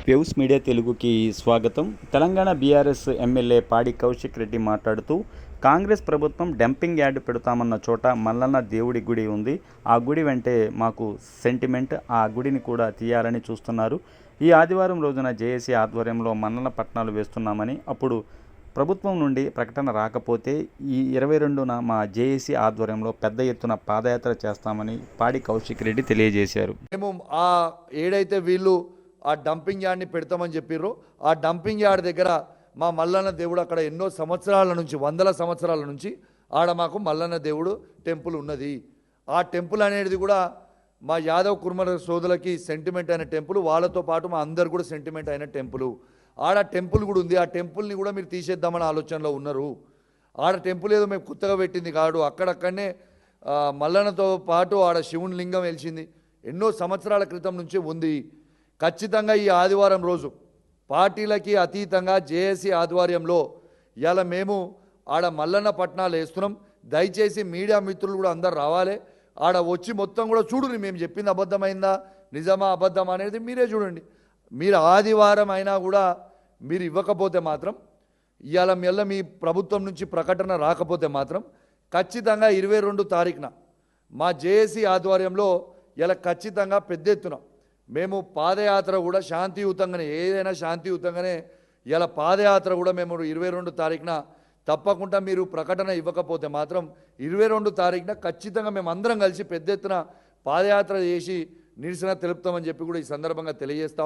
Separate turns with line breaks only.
Waves media తెలుగుకి స్వాగతం. Telangana BRS MLA పాడి కౌశిక్ రెడ్డి మాట్లాడుతూ, కాంగ్రెస్ ప్రభుత్వం డంపింగ్ యార్డ్ పెడతామన్న చోట మల్లన్న దేవుడి గుడి ఉంది. ఆ గుడి వెంటే మాకు సెంటిమెంట్. ఆ గుడిని కూడా తీయాలని చూస్తున్నారు. ఈ ఆదివారం రోజున జేఏసీ ఆధ్వర్యంలో మల్లన్న పట్నాలు వేస్తున్నామని, అప్పుడు ప్రభుత్వం నుండి ప్రకటన రాకపోతే ఈ 22న మా జేఏసీ ఆధ్వర్యంలో పెద్ద ఎత్తున పాదయాత్ర చేస్తామని పాడి కౌశిక్ రెడ్డి తెలియజేశారు.
మేము ఆ ఏడైతే వీళ్ళు ఆ డంపింగ్ యార్డ్ని పెడతామని చెప్పిర్రు, ఆ డంపింగ్ యార్డ్ దగ్గర మా మల్లన్న దేవుడు అక్కడ ఎన్నో సంవత్సరాల నుంచి, వందల సంవత్సరాల నుంచి ఆడ మాకు మల్లన్న దేవుడు టెంపుల్ ఉన్నది. ఆ టెంపుల్ అనేది కూడా మా యాదవ్ కుర్మల సోదరులకి సెంటిమెంట్ అయిన టెంపుల్, వాళ్ళతో పాటు మా అందరు కూడా సెంటిమెంట్ అయిన టెంపుల్. ఆడ టెంపుల్ కూడా ఉంది. ఆ టెంపుల్ని కూడా మీరు తీసేద్దామని ఆలోచనలో ఉన్నారు. ఆడ టెంపుల్ ఏదో మేము కొత్తగా పెట్టింది కాదు, అక్కడక్కడనే మల్లన్నతో పాటు ఆడ శివుని లింగం వెలిసింది, ఎన్నో సంవత్సరాల క్రితం నుంచి ఉంది. ఖచ్చితంగా ఈ ఆదివారం రోజు పార్టీలకి అతీతంగా జేఏసీ ఆధ్వర్యంలో ఇలా మేము ఆడ మల్లన్న పట్నాలు వేస్తున్నాం. దయచేసి మీడియా మిత్రులు కూడా అందరు రావాలి. ఆడ వచ్చి మొత్తం కూడా చూడండి, మేము చెప్పింది అబద్ధమైందా నిజమా అబద్ధం అనేది మీరే చూడండి. మీరు ఆదివారం అయినా కూడా మీరు ఇవ్వకపోతే మాత్రం, ఇవాళ మెల్ల మీ ప్రభుత్వం నుంచి ప్రకటన రాకపోతే మాత్రం ఖచ్చితంగా 22 తారీఖున మా జేఏసీ ఆధ్వర్యంలో ఇలా ఖచ్చితంగా పెద్ద ఎత్తున మేము పాదయాత్ర కూడా శాంతియుతంగానే, ఏదైనా శాంతియుతంగానే ఇలా పాదయాత్ర కూడా మేము 22 తారీఖున తప్పకుండా మీరు ప్రకటన ఇవ్వకపోతే మాత్రం 22 తారీఖున ఖచ్చితంగా మేము అందరం కలిసి పెద్ద ఎత్తున పాదయాత్ర చేసి నిరసన తెలుపుతామని చెప్పి కూడా ఈ సందర్భంగా తెలియజేస్తాం.